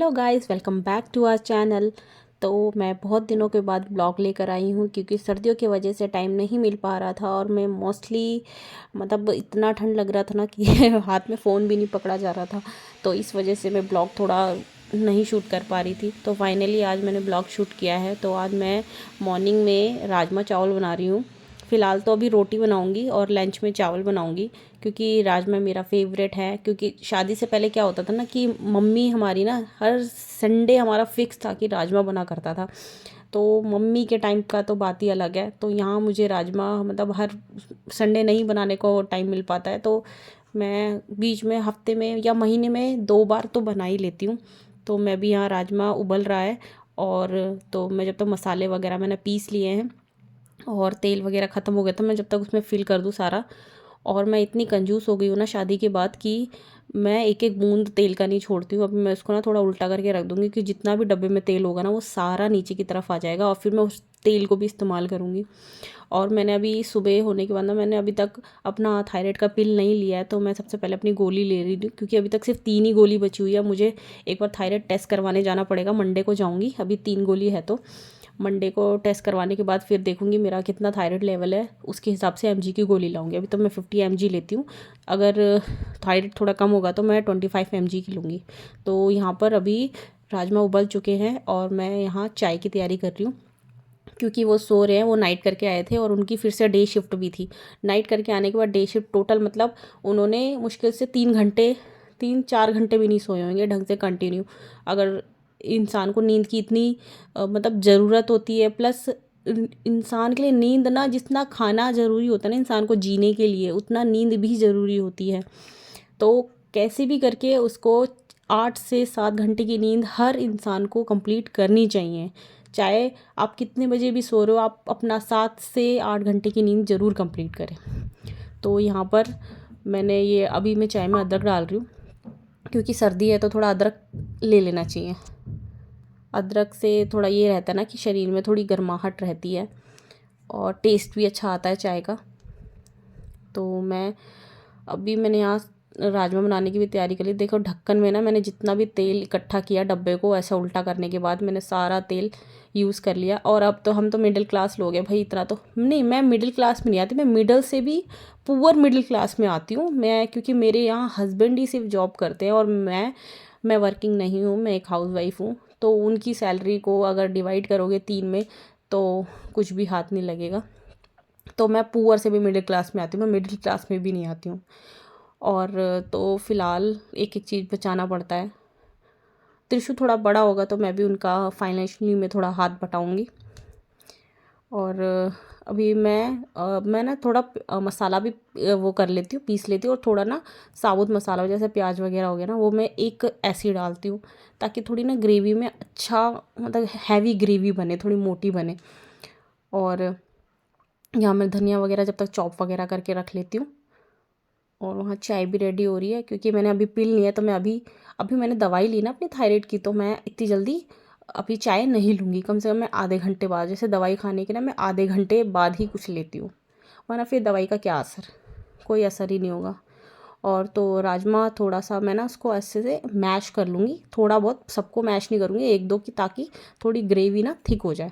Hello guys, welcome back to our channel. तो मैं बहुत दिनों के बाद ब्लॉग लेकर आई हूँ क्योंकि सर्दियों की वजह से टाइम नहीं मिल पा रहा था और मैं मोस्टली मतलब इतना ठंड लग रहा था ना कि हाथ में फ़ोन भी नहीं पकड़ा जा रहा था। तो इस वजह से मैं ब्लॉग थोड़ा नहीं शूट कर पा रही थी। तो फाइनली आज मैंने ब्लॉग शूट किया है। तो आज मैं मॉर्निंग में राजमा चावल बना रही हूँ। फ़िलहाल तो अभी रोटी बनाऊंगी और लंच में चावल बनाऊंगी क्योंकि राजमा मेरा फेवरेट है। क्योंकि शादी से पहले क्या होता था ना कि मम्मी हमारी ना हर संडे हमारा फिक्स था कि राजमा बना करता था। तो मम्मी के टाइम का तो बात ही अलग है। तो यहाँ मुझे राजमा मतलब हर संडे नहीं बनाने को टाइम मिल पाता है। तो मैं बीच में हफ्ते में या महीने में 2 बार तो बना ही लेती हूँ। तो मैं भी यहाँ राजमा उबल रहा है और तो मैं जब तक मसाले वगैरह मैंने पीस लिए हैं और तेल वगैरह ख़त्म हो गया था, मैं जब तक उसमें फिल कर दूँ सारा। और मैं इतनी कंजूस हो गई हूँ ना शादी के बाद कि मैं एक एक बूंद तेल का नहीं छोड़ती हूँ। अभी मैं उसको ना थोड़ा उल्टा करके रख दूँगी कि जितना भी डब्बे में तेल होगा ना वो सारा नीचे की तरफ आ जाएगा और फिर मैं उस तेल को भी इस्तेमाल करूँगी। और मैंने अभी सुबह होने के बाद ना मैंने अभी तक अपना थायराइड का पिल नहीं लिया है। तो मैं सबसे पहले अपनी गोली ले रही हूँ क्योंकि अभी तक सिर्फ 3 ही गोली बची हुई है। मुझे एक बार थायराइड टेस्ट करवाने जाना पड़ेगा, मंडे को जाऊँगी। अभी 3 गोली है तो मंडे को टेस्ट करवाने के बाद फिर देखूंगी मेरा कितना थायराइड लेवल है, उसके हिसाब से एमजी की गोली लाऊंगी। अभी तो मैं 50 एमजी लेती हूँ। अगर थायराइड थोड़ा कम होगा तो मैं 25 एमजी की लूँगी। तो यहाँ पर अभी राजमा उबल चुके हैं और मैं यहाँ चाय की तैयारी कर रही हूँ क्योंकि वो सो रहे हैं। वो नाइट करके आए थे और उनकी फिर से डे शिफ्ट भी थी। नाइट करके आने के बाद डे शिफ्ट टोटल मतलब उन्होंने मुश्किल से 3 घंटे 3-4 घंटे भी नहीं सोए होंगे ढंग से कंटिन्यू। अगर इंसान को नींद की इतनी मतलब ज़रूरत होती है, प्लस इंसान के लिए नींद ना जितना खाना ज़रूरी होता है ना इंसान को जीने के लिए, उतना नींद भी ज़रूरी होती है। तो कैसे भी करके उसको 8 से 7 घंटे की नींद हर इंसान को कंप्लीट करनी चाहिए। चाहे आप कितने बजे भी सो रहे हो, आप अपना 7 से 8 घंटे की नींद ज़रूर कंप्लीट करें। तो यहाँ पर मैंने ये अभी मैं चाय में अदरक डाल रही हूँ क्योंकि सर्दी है तो थोड़ा अदरक ले लेना चाहिए। अदरक से थोड़ा ये रहता है ना कि शरीर में थोड़ी गर्माहट रहती है और टेस्ट भी अच्छा आता है चाय का। तो मैंने यहाँ राजमा बनाने की भी तैयारी कर ली। देखो ढक्कन में ना मैंने जितना भी तेल इकट्ठा किया डब्बे को ऐसा उल्टा करने के बाद मैंने सारा तेल यूज़ कर लिया। और अब तो हम तो मिडिल क्लास लोग हैं भाई, इतना तो नहीं, मैं मिडिल क्लास में नहीं आती, मैं मिडल से भी पुअर मिडिल क्लास में आती हूँ मैं। क्योंकि मेरे यहाँ हस्बैंड ही सिर्फ जॉब करते हैं और मैं वर्किंग नहीं हूँ, मैं एक हाउस वाइफ हूँ। तो उनकी सैलरी को अगर डिवाइड करोगे 3 में तो कुछ भी हाथ नहीं लगेगा। तो मैं पुअर से भी मिडिल क्लास में आती हूँ, मैं मिडिल क्लास में भी नहीं आती हूँ। और तो फ़िलहाल एक एक चीज़ बचाना पड़ता है। त्रिशु थोड़ा बड़ा होगा तो मैं भी उनका फाइनेंशियली में थोड़ा हाथ बटाऊँगी। और अभी मैं ना थोड़ा मसाला भी वो कर लेती हूँ, पीस लेती हूँ। और थोड़ा ना साबुत मसाला जैसे प्याज वगैरह हो गया ना, वो मैं एक ऐसी डालती हूँ ताकि थोड़ी ना ग्रेवी में अच्छा मतलब हैवी ग्रेवी बने, थोड़ी मोटी बने। और यहाँ मैं धनिया वगैरह जब तक चॉप वगैरह करके रख लेती हूँ। और वहाँ चाय भी रेडी हो रही है क्योंकि मैंने अभी पिल लिया है। तो मैं अभी अभी मैंने दवाई ली ना अपनी थायराइड की, तो मैं इतनी जल्दी अभी चाय नहीं लूँगी। कम से कम मैं आधे घंटे बाद, जैसे दवाई खाने के ना मैं आधे घंटे बाद ही कुछ लेती हूँ, वरना फिर दवाई का क्या असर, कोई असर ही नहीं होगा। और तो राजमा थोड़ा सा मैं ना उसको ऐसे से मैश कर लूँगी, थोड़ा बहुत, सबको मैश नहीं करूँगी, एक दो की, ताकि थोड़ी ग्रेवी ना थिक हो जाए।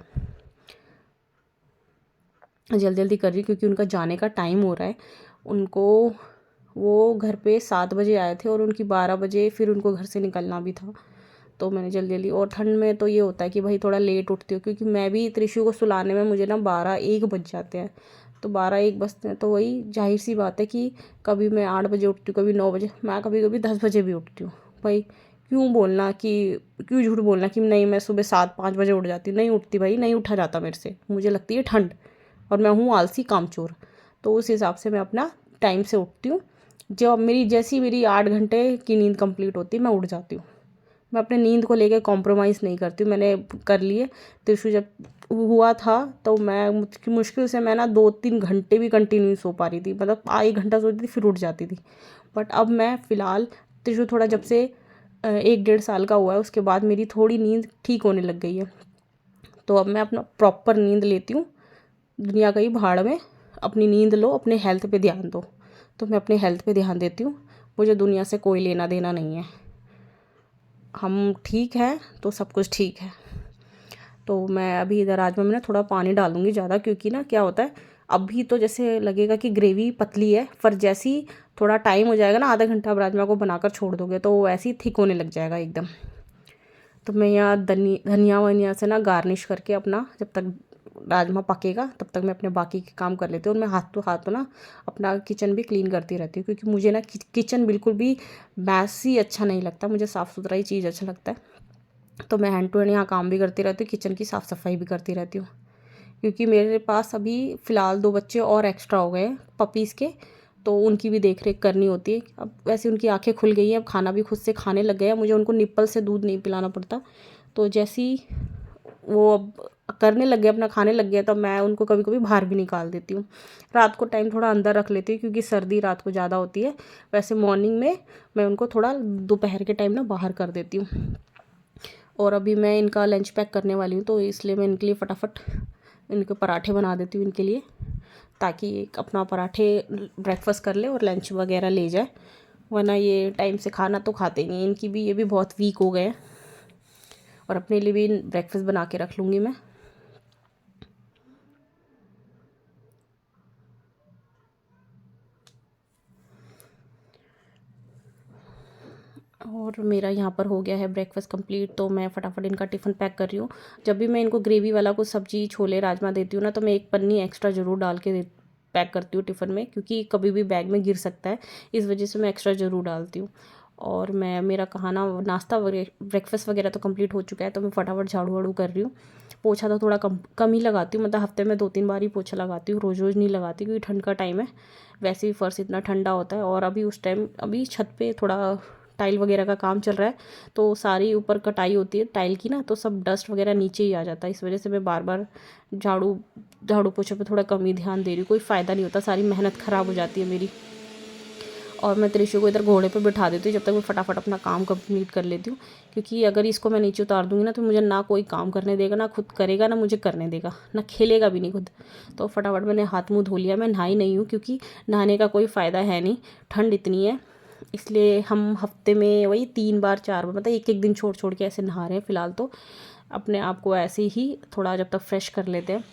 जल्दी जल्दी कर रही हूँ क्योंकि उनका जाने का टाइम हो रहा है। उनको वो घर पे 7 बजे आए थे और उनकी 12 बजे फिर उनको घर से निकलना भी था। तो मैंने जल्दी जल्दी, और ठंड में तो ये होता है कि भाई थोड़ा लेट उठती हूँ क्योंकि मैं भी त्रिशु को सुलाने में मुझे ना 12-1 बज जाते हैं। तो 12-1 बजते हैं तो वही जाहिर सी बात है कि कभी मैं 8 बजे उठती हूँ, कभी 9 बजे, मैं कभी कभी 10 बजे भी उठती हूँ। भाई क्यों झूठ बोलना कि नहीं मैं सुबह 7-5 बजे उठ जाती हूँ, नहीं उठती भाई, नहीं उठा जाता मेरे से, मुझे लगती है ठंड और मैं हूँ आलसी कामचोर। तो उस हिसाब से मैं अपना टाइम से उठती हूँ। जब मेरी 8 घंटे की नींद कंप्लीट होती है मैं उठ जाती हूँ। मैं अपने नींद को लेकर कॉम्प्रोमाइज़ नहीं करती हूँ, मैंने कर लिए। त्रिशु जब हुआ था तो मैं मुश्किल से मैं ना 2-3 घंटे भी कंटिन्यू सो पा रही थी, मतलब 1 घंटा सोती थी फिर उठ जाती थी। बट अब मैं फ़िलहाल त्रिशु थोड़ा जब से 1-1.5 साल का हुआ है उसके बाद मेरी थोड़ी नींद ठीक होने लग गई है। तो अब मैं अपना प्रॉपर नींद लेती हूँ। दुनिया गई भाड़ में, अपनी नींद लो, अपने हेल्थ पे ध्यान दो। तो मैं अपने हेल्थ पे ध्यान देती हूँ, मुझे दुनिया से कोई लेना देना नहीं है। हम ठीक हैं तो सब कुछ ठीक है। तो मैं अभी इधर राजमा में ना थोड़ा पानी डाल दूँगी ज़्यादा, क्योंकि ना क्या होता है, अभी तो जैसे लगेगा कि ग्रेवी पतली है, पर जैसे ही थोड़ा टाइम हो जाएगा ना, आधा घंटा आप राजमा को बनाकर छोड़ दोगे तो वो ऐसे ही थिक होने लग जाएगा एकदम। तो मैं यहाँ धनिया वनिया से ना गार्निश करके अपना, जब तक राजमा पकेगा तब तक मैं अपने बाकी के काम कर लेती हूँ। और मैं हाथों ना अपना किचन भी क्लीन करती रहती हूँ, क्योंकि मुझे ना किचन बिल्कुल भी मैसी अच्छा नहीं लगता, मुझे साफ़ सुथरा ही चीज़ अच्छा लगता है। तो मैं हैंड टू हैंड यहाँ काम भी करती रहती हूँ, किचन की साफ़ सफाई भी करती रहती हूँ। क्योंकि मेरे पास अभी फ़िलहाल 2 बच्चे और एक्स्ट्रा हो गए हैं पपीज़ के, तो उनकी भी देख रेख करनी होती है। अब वैसे उनकी आंखें खुल गई हैं, अब खाना भी खुद से खाने लग गए हैं, मुझे उनको निप्पल से दूध नहीं पिलाना पड़ता। तो जैसे ही वो अब करने लग गए, अपना खाने लग गए, तब मैं उनको कभी कभी बाहर भी निकाल देती हूँ। रात को टाइम थोड़ा अंदर रख लेती हूँ, क्योंकि सर्दी रात को ज़्यादा होती है। वैसे मॉर्निंग में मैं उनको थोड़ा दोपहर के टाइम ना बाहर कर देती हूँ। और अभी मैं इनका लंच पैक करने वाली हूँ, तो इसलिए मैं इनके लिए फटाफट इनके पराठे बना देती हूँ इनके लिए, ताकि एक अपना पराठे ब्रेकफास्ट कर ले और लंच वगैरह ले जाए। वरना ये टाइम से खाना तो खाते नहीं, इनकी भी, ये भी बहुत वीक हो गए हैं। और अपने लिए भी ब्रेकफास्ट बना के रख लूँगी मैं। और मेरा यहाँ पर हो गया है ब्रेकफास्ट कंप्लीट, तो मैं फटाफट इनका टिफ़िन पैक कर रही हूँ। जब भी मैं इनको ग्रेवी वाला कुछ सब्जी, छोले, राजमा देती हूँ ना, तो मैं एक पन्नी एक्स्ट्रा ज़रूर डाल के पैक करती हूँ टिफ़िन में, क्योंकि कभी भी बैग में गिर सकता है, इस वजह से मैं एक्स्ट्रा ज़रूर डालती हूँ। और मैं, मेरा खाना नाश्ता ब्रेकफास्ट वगैरह तो कंप्लीट हो चुका है, तो मैं फटाफट झाड़ू वाड़ू कर रही हूँ। पोछा तो थोड़ा कम ही लगाती हूँ, मतलब हफ्ते में 2-3 बार ही पोछा लगाती हूँ, रोज़ रोज़ नहीं लगाती, क्योंकि ठंड का टाइम है, वैसे भी फर्श इतना ठंडा होता है। और अभी उस टाइम अभी छत पे थोड़ा टाइल वगैरह का काम चल रहा है, तो सारी ऊपर कटाई होती है टाइल की ना, तो सब डस्ट वगैरह नीचे ही आ जाता है। इस वजह से मैं बार बार झाड़ू पोछे पे थोड़ा कम ही ध्यान दे रही हूँ, कोई फ़ायदा नहीं होता, सारी मेहनत ख़राब हो जाती है मेरी। और मैं त्रिशु को इधर घोड़े पे बिठा देती हूँ, जब तक मैं फटाफट अपना काम कंप्लीट कर लेती हूँ। क्योंकि अगर इसको मैं नीचे उतार दूँगी ना, तो मुझे ना कोई काम करने देगा, ना खुद करेगा, ना मुझे करने देगा, ना खेलेगा भी नहीं खुद। तो फटाफट मैंने हाथ मुँह धो लिया। मैं नहाई नहीं हूँ, क्योंकि नहाने का कोई फ़ायदा है नहीं, ठंड इतनी है। इसलिए हम हफ्ते में वही 3 बार 4 बार, मतलब एक एक दिन छोड़ छोड़ के ऐसे नहा रहे हैं फ़िलहाल। तो अपने आप को ऐसे ही थोड़ा जब तक फ्रेश कर लेते हैं।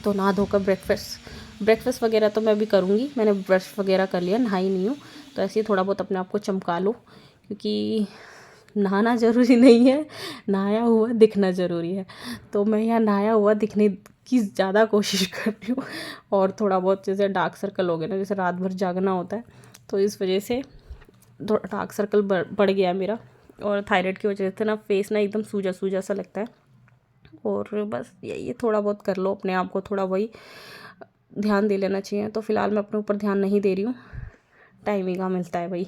तो नहा धोकर ब्रेकफास्ट वगैरह तो मैं भी करूँगी, मैंने ब्रश वगैरह कर लिया, नहाई नहीं हूँ। तो ऐसे ही थोड़ा बहुत अपने आप को चमका लो, क्योंकि नहाना ज़रूरी नहीं है, नहाया हुआ दिखना ज़रूरी है। तो मैं यहाँ नहाया हुआ दिखने की ज़्यादा कोशिश कर रही हूँ। और थोड़ा बहुत जैसे डार्क सर्कल हो गए ना, जैसे रात भर जागना होता है, तो इस वजह से थोड़ा डार्क सर्कल बढ़ गया है मेरा। और थायराइड की वजह से ना फेस ना एकदम सूजा सूजा सा लगता है। और बस यही थोड़ा बहुत कर लो अपने आप को, थोड़ा वही ध्यान दे लेना चाहिए। तो फ़िलहाल मैं अपने ऊपर ध्यान नहीं दे रही हूँ, टाइम ही कहाँ मिलता है भाई।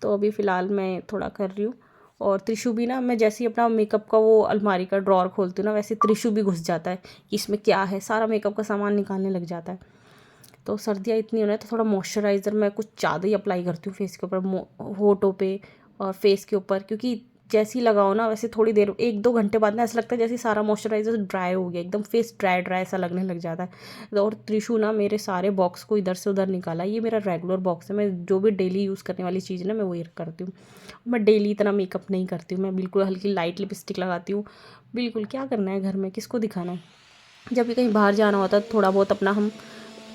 तो अभी फ़िलहाल मैं थोड़ा कर रही हूँ। और त्रिशु भी ना, मैं जैसे ही अपना मेकअप का वो अलमारी का ड्रॉर खोलती हूँ ना, वैसे त्रिशु भी घुस जाता है कि इसमें क्या है, सारा मेकअप का सामान निकालने लग जाता है। तो सर्दियाँ इतनी हो रही है, तो थोड़ा मॉइस्चराइज़र मैं कुछ ज़्यादा ही अप्लाई करती हूँ फेस के ऊपर, होठों पे और फेस के ऊपर। क्योंकि जैसे ही लगाओ ना, वैसे थोड़ी देर 1-2 घंटे बाद ना ऐसा लगता है जैसे सारा मॉइस्चराइज़र ड्राई हो गया, एकदम फेस ड्राई ड्राई सा लगने लग जाता है। और त्रिशु ना मेरे सारे बॉक्स को इधर से उधर निकाला, ये मेरा रेगुलर बॉक्स है, मैं जो भी डेली यूज़ करने वाली चीज़ है ना, मैं वही करती हूँ। मैं डेली इतना मेकअप नहीं करती हूँ, मैं बिल्कुल हल्की लाइट लिपस्टिक लगाती हूँ। बिल्कुल, क्या करना है घर में, किसको दिखाना है। जब भी कहीं बाहर जाना होता है तो थोड़ा बहुत अपना हम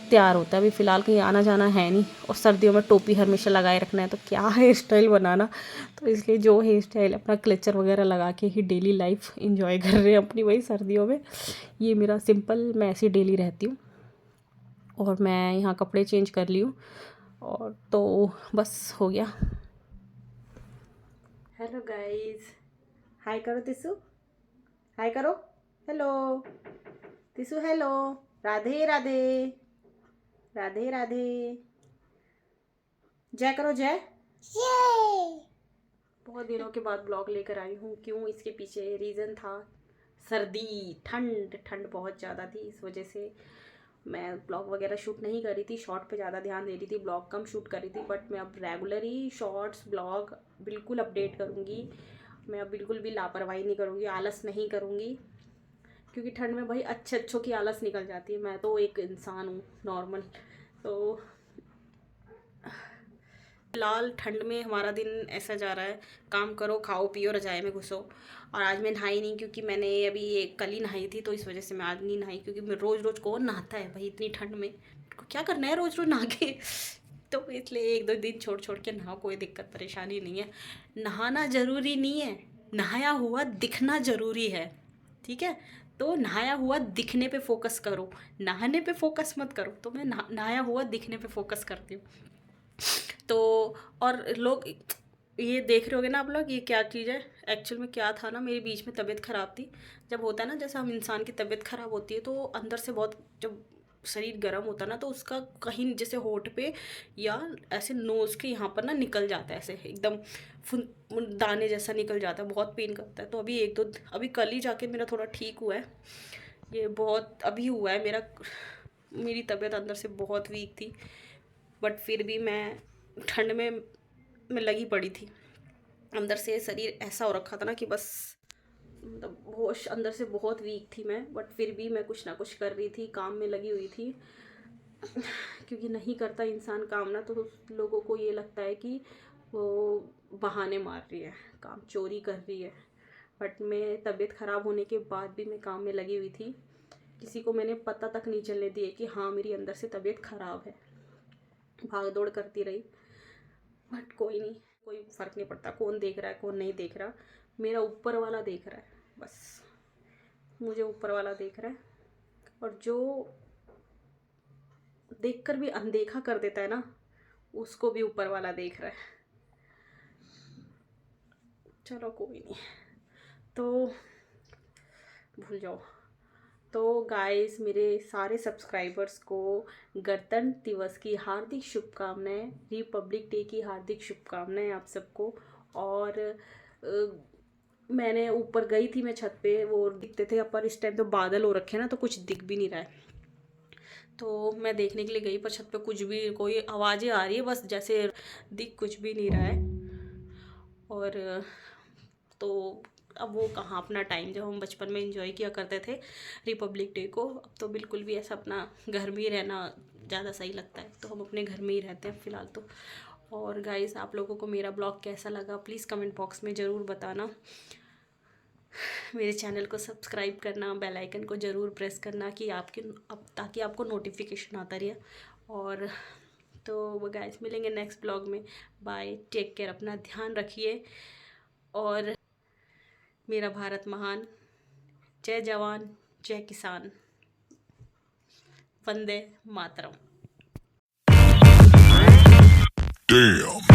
तैयार होता है। अभी फ़िलहाल कहीं आना जाना है नहीं, और सर्दियों में टोपी हमेशा लगाए रखना है, तो क्या हेयर स्टाइल बनाना। तो इसलिए जो हेयर स्टाइल अपना क्लेचर वगैरह लगा के ही डेली लाइफ इंजॉय कर रहे हैं अपनी, वही सर्दियों में। ये मेरा सिंपल, मैं ऐसी डेली रहती हूँ। और मैं यहाँ कपड़े चेंज कर ली हूँ, और तो बस हो गया। हेलो गाइस, हाय करो तिसु, हाय करो, हेलो तिसु, हेलो, राधे राधे, राधे राधे, जय करो, जय। बहुत दिनों के बाद ब्लॉग लेकर आई हूँ। क्यों, इसके पीछे रीज़न था सर्दी, ठंड, ठंड बहुत ज़्यादा थी, इस वजह से मैं ब्लॉग वगैरह शूट नहीं कर रही थी, शॉर्ट पे ज़्यादा ध्यान दे रही थी, ब्लॉग कम शूट कर रही थी। बट मैं अब रेगुलर ही शॉर्ट्स ब्लॉग बिल्कुल अपडेट करूँगी। मैं अब बिल्कुल भी लापरवाही नहीं करूँगी, आलस नहीं करूँगी, क्योंकि ठंड में भाई अच्छों की आलस निकल जाती है। मैं तो एक इंसान हूँ नॉर्मल, तो फिलहाल ठंड में हमारा दिन ऐसा जा रहा है, काम करो, खाओ पियो, रजाई में घुसो। और आज मैं नहाई नहीं क्योंकि मैंने अभी कल ही नहाई थी, तो इस वजह से मैं आज नहीं नहाई, क्योंकि मैं रोज़ रोज़ कौन नहाता है भाई इतनी ठंड में, क्या करना है रोज़ रोज़ नहा के। तो इसलिए एक दो दिन छोड़ छोड़ के नहाओ, कोई दिक्कत परेशानी नहीं है। नहाना ज़रूरी नहीं है, नहाया हुआ दिखना ज़रूरी है, ठीक है। तो नहाया हुआ दिखने पे फोकस करो, नहाने पे फोकस मत करो। तो मैं नहाया हुआ दिखने पे फोकस करती हूँ। तो और लोग ये देख रहे होगे ना आप लोग, ये क्या चीज़ है। एक्चुअल में क्या था ना, मेरी बीच में तबीयत ख़राब थी। जब होता है ना, जैसे हम इंसान की तबीयत ख़राब होती है तो अंदर से बहुत, जब शरीर गर्म होता है ना, तो उसका कहीं जैसे होठ पे या ऐसे नोज़ के यहाँ पर ना निकल जाता है, ऐसे एकदम फुन दाने जैसा निकल जाता है, बहुत पेन करता है। तो अभी एक दो, अभी कल ही जाके मेरा थोड़ा ठीक हुआ है। ये बहुत अभी हुआ है मेरा, मेरी तबीयत अंदर से बहुत वीक थी, बट फिर भी मैं ठंड में मैं लगी पड़ी थी। अंदर से शरीर ऐसा हो रखा था ना कि बस, मतलब होश अंदर से बहुत वीक थी मैं, बट फिर भी मैं कुछ ना कुछ कर रही थी, काम में लगी हुई थी। क्योंकि नहीं करता इंसान काम ना, तो लोगों को ये लगता है कि वो बहाने मार रही है, काम चोरी कर रही है। बट मैं तबीयत ख़राब होने के बाद भी मैं काम में लगी हुई थी। किसी को मैंने पता तक नहीं चलने दिए कि हाँ मेरी अंदर से तबीयत ख़राब है। भाग दौड़ करती रही, बट कोई नहीं, कोई फ़र्क नहीं पड़ता कौन देख रहा है कौन नहीं देख रहा। मेरा ऊपर वाला देख रहा है, बस मुझे ऊपर वाला देख रहा है। और जो देखकर भी अनदेखा कर देता है ना, उसको भी ऊपर वाला देख रहा है। चलो कोई नहीं, तो भूल जाओ। तो गाइस, मेरे सारे सब्सक्राइबर्स को गणतंत्र दिवस की हार्दिक शुभकामनाएं, रिपब्लिक डे की हार्दिक शुभकामनाएं आप सबको। और मैंने ऊपर गई थी मैं छत पे, वो दिखते थे, पर इस टाइम तो बादल हो रखे हैं ना, तो कुछ दिख भी नहीं रहा है। तो मैं देखने के लिए गई, पर छत पे कुछ भी, कोई आवाज़ें आ रही है बस, जैसे दिख कुछ भी नहीं रहा है। और तो अब वो कहाँ अपना टाइम, जब हम बचपन में एंजॉय किया करते थे रिपब्लिक डे को, अब तो बिल्कुल भी ऐसा अपना घर में ही रहना ज़्यादा सही लगता है, तो हम अपने घर में ही रहते हैं फ़िलहाल तो। और गाइस, आप लोगों को मेरा ब्लॉग कैसा लगा प्लीज़ कमेंट बॉक्स में ज़रूर बताना। मेरे चैनल को सब्सक्राइब करना, बेल आइकन को ज़रूर प्रेस करना कि ताकि आपको नोटिफिकेशन आता रहे। और तो वो गाइस, मिलेंगे नेक्स्ट ब्लॉग में। बाय, टेक केयर, अपना ध्यान रखिए। और मेरा भारत महान, जय जवान जय किसान, वंदे मातरम। Damn.